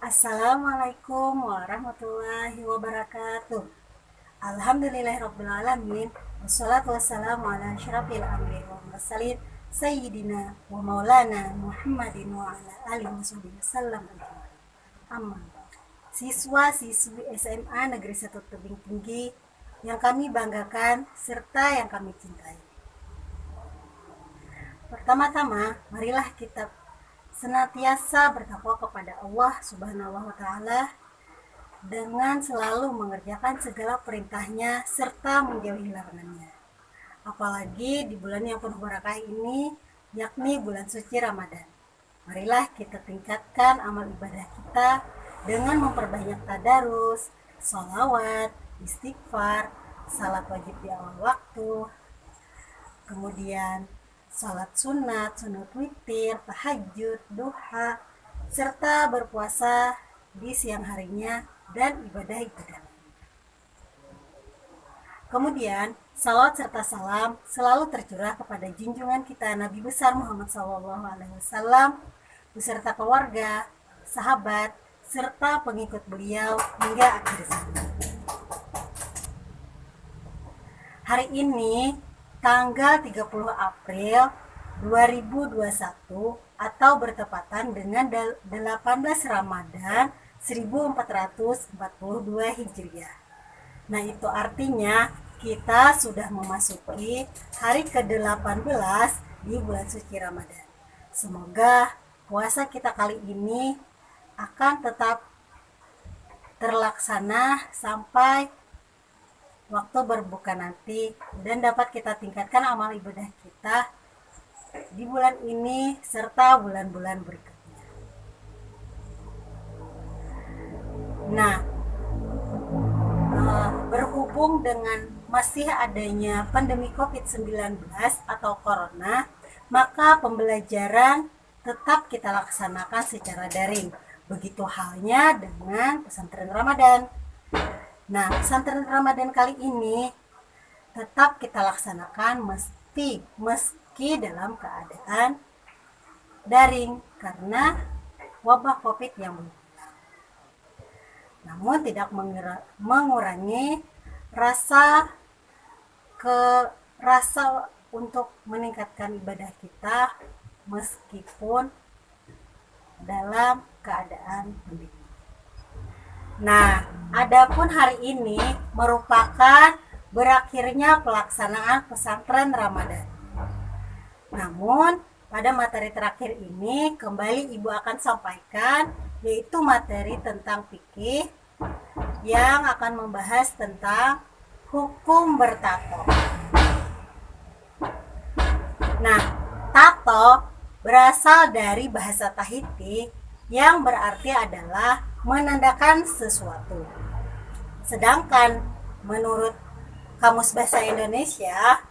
Assalamualaikum warahmatullahi wabarakatuh. Alhamdulillahirrabbilalamin. Wassalatu wassalamu ala asyrafil anbiya'i wal mursalin Sayyidina wa maulana Muhammadin wa ala alihi wasallam. Amma siswa-siswi SMA Negeri 1 Tebing Tinggi yang kami banggakan serta yang kami cintai. Pertama-tama, marilah kita senantiasa bertakwa kepada Allah Subhanahu wa Ta'ala dengan selalu mengerjakan segala perintahnya serta menjauhi larangannya. Apalagi di bulan yang penuh barakah ini, yakni bulan suci Ramadan. Marilah kita tingkatkan amal ibadah kita dengan memperbanyak tadarus, sholawat, istighfar, salat wajib di awal waktu, kemudian salat sunat, sunat witir, tahajud, duha, serta berpuasa di siang harinya dan ibadah-ibadah. Kemudian, salawat serta salam selalu tercurah kepada junjungan kita Nabi besar Muhammad SAW beserta keluarga, sahabat, serta pengikut beliau hingga akhir zaman. Hari ini tanggal 30 April 2021 atau bertepatan dengan 18 Ramadan 1442 Hijriah. Nah, itu artinya kita sudah memasuki hari ke-18 di bulan suci Ramadan. Semoga puasa kita kali ini akan tetap terlaksana sampai waktu berbuka nanti dan dapat kita tingkatkan amal ibadah kita di bulan ini serta bulan-bulan berikutnya. Nah, berhubung dengan masih adanya pandemi COVID-19 atau Corona, maka pembelajaran tetap kita laksanakan secara daring. Begitu halnya dengan pesantren Ramadan. Nah, pesantren Ramadan kali ini tetap kita laksanakan meski dalam keadaan daring karena wabah COVID yang belum hilang. Namun tidak mengurangi rasa untuk meningkatkan ibadah kita meskipun dalam keadaan pandemi. Nah, adapun hari ini merupakan berakhirnya pelaksanaan pesantren Ramadan. Namun, pada materi terakhir ini kembali Ibu akan sampaikan yaitu materi tentang fikih yang akan membahas tentang hukum bertato. Nah, tato berasal dari bahasa Tahiti yang berarti adalah menandakan sesuatu. Sedangkan menurut Kamus Bahasa Indonesia,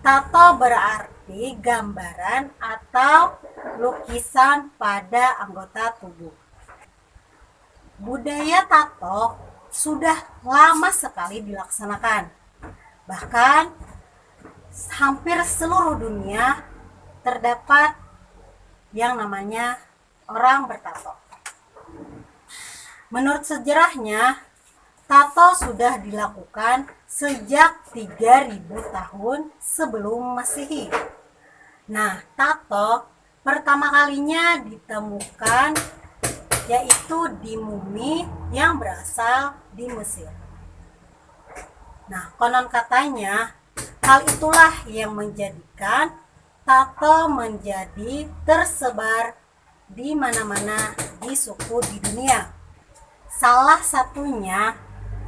tato berarti gambaran atau lukisan pada anggota tubuh. Budaya tato sudah lama sekali dilaksanakan. Bahkan hampir seluruh dunia terdapat yang namanya orang bertato. Menurut sejarahnya, tato sudah dilakukan sejak 3000 tahun sebelum Masehi. Nah, tato pertama kalinya ditemukan yaitu di mumi yang berasal di Mesir. Nah, konon katanya hal itulah yang menjadikan tato menjadi tersebar di mana-mana di suku di dunia. Salah satunya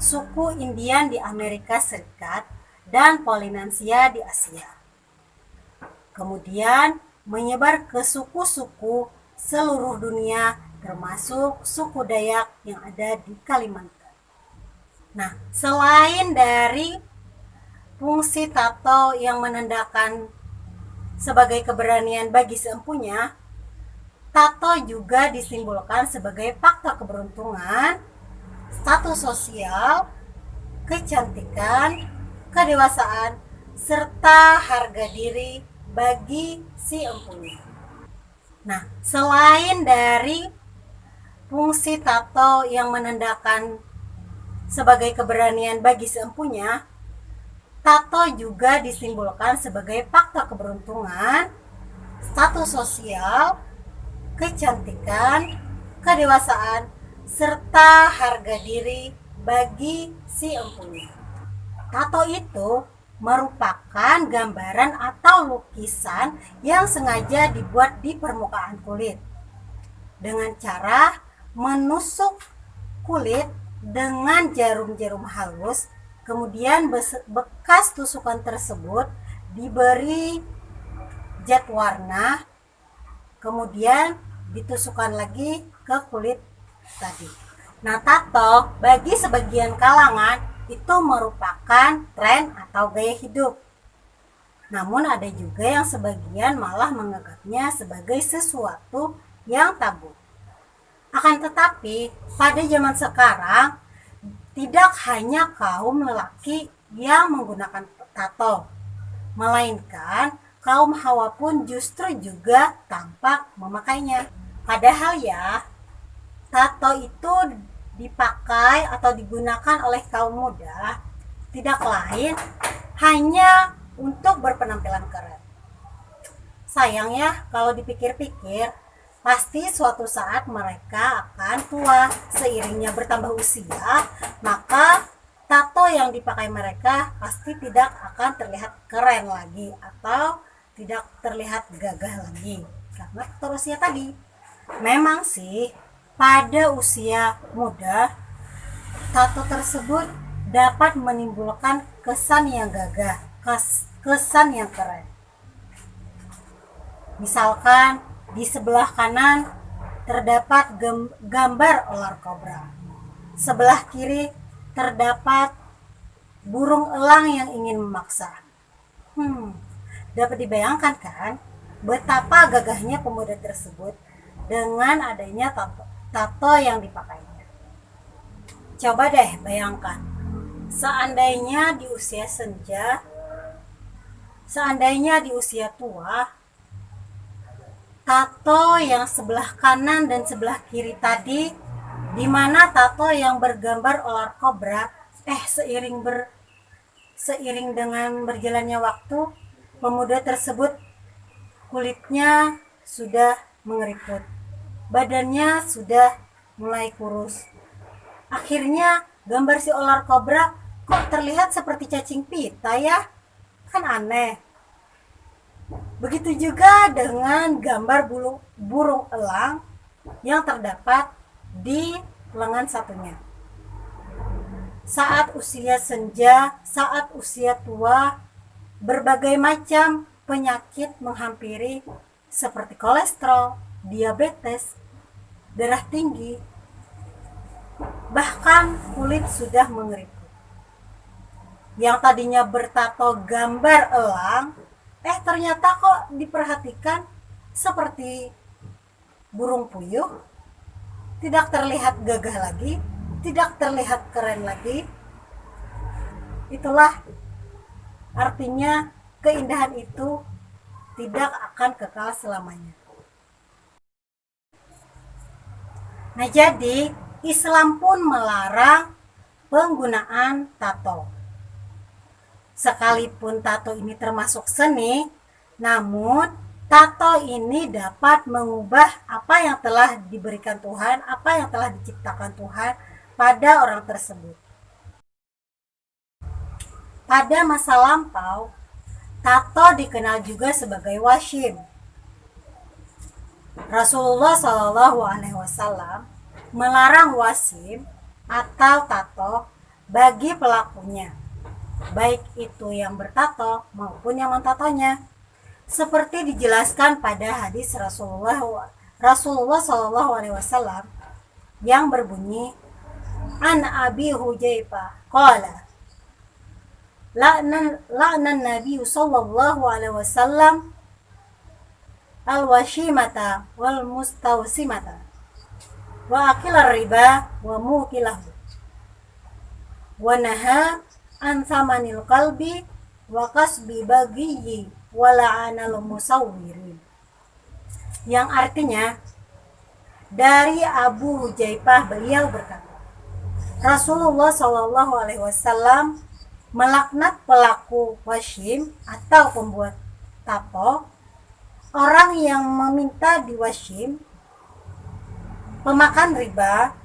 suku Indian di Amerika Serikat dan Polinesia di Asia. Kemudian menyebar ke suku-suku seluruh dunia termasuk suku Dayak yang ada di Kalimantan. Nah, selain dari fungsi tato yang menandakan sebagai keberanian bagi seempunya, tato juga disimbolkan sebagai faktor keberuntungan, status sosial, kecantikan, kedewasaan, serta harga diri bagi si empunya. Nah, selain dari fungsi tato yang menandakan sebagai keberanian bagi si empunya, tato juga disimbolkan sebagai faktor keberuntungan, status sosial, kecantikan, kedewasaan, serta harga diri bagi si empunya. Tato itu merupakan gambaran atau lukisan yang sengaja dibuat di permukaan kulit dengan cara menusuk kulit dengan jarum-jarum halus. Kemudian bekas tusukan tersebut diberi cat warna, kemudian ditusukkan lagi ke kulit tadi. Nah, tato bagi sebagian kalangan itu merupakan tren atau gaya hidup. Namun ada juga yang sebagian malah menganggapnya sebagai sesuatu yang tabu. Akan tetapi, pada zaman sekarang, tidak hanya kaum lelaki yang menggunakan tato, melainkan kaum hawa pun justru juga tampak memakainya. Padahal ya, tato itu dipakai atau digunakan oleh kaum muda tidak lain hanya untuk berpenampilan keren. Sayangnya kalau dipikir-pikir, pasti suatu saat mereka akan tua. Seiringnya bertambah usia, maka tato yang dipakai mereka pasti tidak akan terlihat keren lagi atau tidak terlihat gagah lagi karena faktor usia tadi. Memang sih pada usia muda, tato tersebut dapat menimbulkan kesan yang gagah, kesan yang keren. Misalkan di sebelah kanan terdapat gambar ular kobra. Sebelah kiri terdapat burung elang yang ingin memaksa. Dapat dibayangkan kan betapa gagahnya pemuda tersebut dengan adanya tato yang dipakainya. Coba deh bayangkan, seandainya di usia senja, seandainya di usia tua, tato yang sebelah kanan dan sebelah kiri tadi, di mana tato yang bergambar ular kobra, seiring dengan berjalannya waktu, pemuda tersebut kulitnya sudah mengeriput, badannya sudah mulai kurus. Akhirnya gambar si ular kobra kok terlihat seperti cacing pita ya? Kan aneh. Begitu juga dengan gambar burung elang yang terdapat di lengan satunya. Saat usia senja, saat usia tua, berbagai macam penyakit menghampiri seperti kolesterol, diabetes, darah tinggi, bahkan kulit sudah mengeriput. Yang tadinya bertato gambar elang, ternyata kok diperhatikan seperti burung puyuh, tidak terlihat gagah lagi, tidak terlihat keren lagi. Itulah artinya keindahan itu tidak akan kekal selamanya. Nah, jadi Islam pun melarang penggunaan tato. Sekalipun tato ini termasuk seni, namun tato ini dapat mengubah apa yang telah diberikan Tuhan, apa yang telah diciptakan Tuhan pada orang tersebut. Pada masa lampau, tato dikenal juga sebagai wasyim. Rasulullah SAW melarang wasyim atau tato bagi pelakunya, baik itu yang bertato maupun yang mentatonya, seperti dijelaskan pada hadis Rasulullah SAW yang berbunyi, An Abi Hudzaifah qala la'nan Nabi sallallahu alaihi wasallam al-washimata wal mustawsimata wa akilar riba wa mukilahu wa naha an thamanil qalbi wa kasbi bagiyyi wa la'anal musawwirin. Yang artinya, Dari Abu Hujaifah, beliau berkata, Rasulullah Shallallahu Alaihi Wasallam melaknat pelaku wasyim atau pembuat tato, orang yang meminta diwasyim, pemakan riba,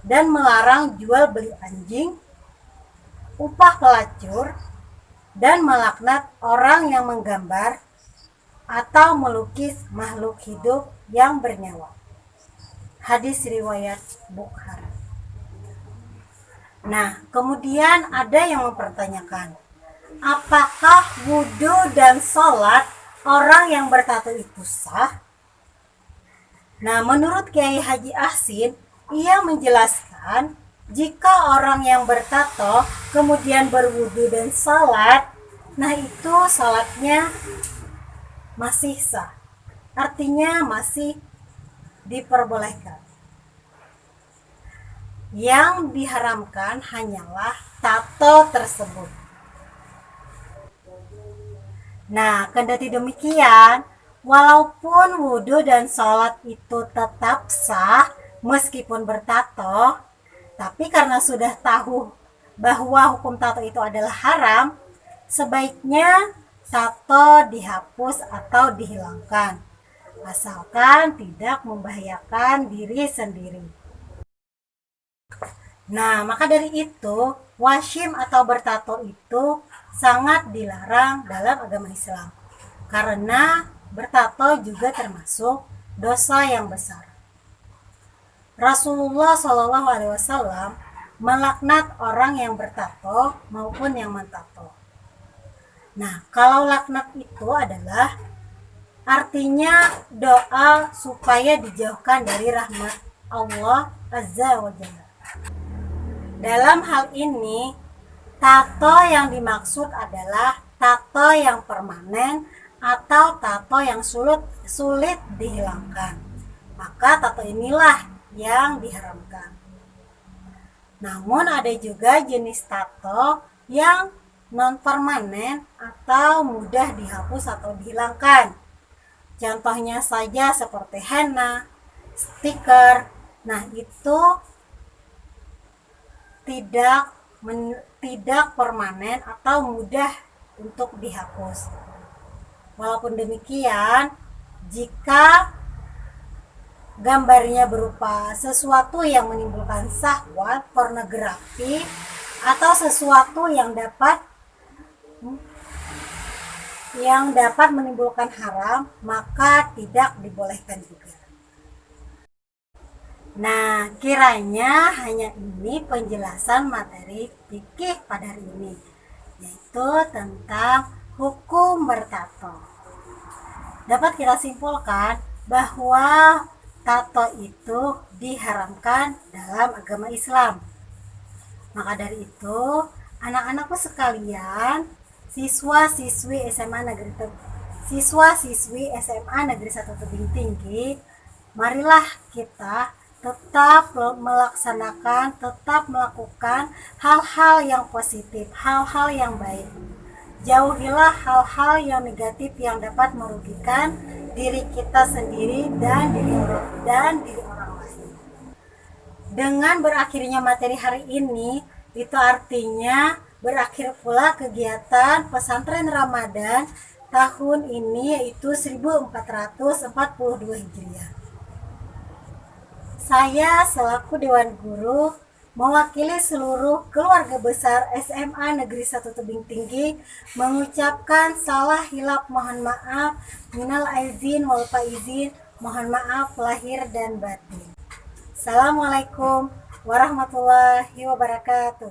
dan melarang jual beli anjing, upah pelacur, dan melaknat orang yang menggambar atau melukis makhluk hidup yang bernyawa. Hadis riwayat Bukhari. Nah, kemudian ada yang mempertanyakan, apakah wudhu dan sholat orang yang bertato itu sah? Nah, menurut Kiai Haji Ahsin, ia menjelaskan jika orang yang bertato kemudian berwudhu dan sholat, nah itu sholatnya masih sah, artinya masih diperbolehkan. Yang diharamkan hanyalah tato tersebut. Nah, kendati demikian, walaupun wudhu dan sholat itu tetap sah meskipun bertato, tapi karena sudah tahu bahwa hukum tato itu adalah haram, sebaiknya tato dihapus atau dihilangkan, asalkan tidak membahayakan diri sendiri. Nah, maka dari itu, wasyim atau bertato itu sangat dilarang dalam agama Islam. Karena bertato juga termasuk dosa yang besar. Rasulullah Shallallahu Alaihi Wasallam melaknat orang yang bertato maupun yang mentato. Nah, kalau laknat itu adalah artinya doa supaya dijauhkan dari rahmat Allah Azza wa Jalla. Dalam hal ini, tato yang dimaksud adalah tato yang permanen atau tato yang sulit dihilangkan. Maka tato inilah yang diharamkan. Namun ada juga jenis tato yang non permanen atau mudah dihapus atau dihilangkan. Contohnya saja seperti henna, stiker. Nah, itu tidak permanen atau mudah untuk dihapus. Walaupun demikian, jika gambarnya berupa sesuatu yang menimbulkan syahwat, pornografi, atau sesuatu yang dapat menimbulkan haram, maka tidak dibolehkan juga. Nah, kiranya hanya ini penjelasan materi fikih pada hari ini, yaitu tentang hukum bertato. Dapat kita simpulkan bahwa tato itu diharamkan dalam agama Islam. Maka dari itu, anak-anakku sekalian, siswa-siswi SMA Negeri 1 Tebing Tinggi, marilah kita tetap melakukan hal-hal yang positif, hal-hal yang baik. Jauhilah hal-hal yang negatif yang dapat merugikan diri kita sendiri dan diri orang lain. Dengan berakhirnya materi hari ini, itu artinya berakhir pula kegiatan pesantren Ramadan tahun ini, yaitu 1442 Hijriah. Saya selaku Dewan Guru mewakili seluruh keluarga besar SMA Negeri 1 Tebing Tinggi mengucapkan salah hilaf mohon maaf, minal aizin wal faizin, mohon maaf lahir dan batin. Assalamualaikum warahmatullahi wabarakatuh.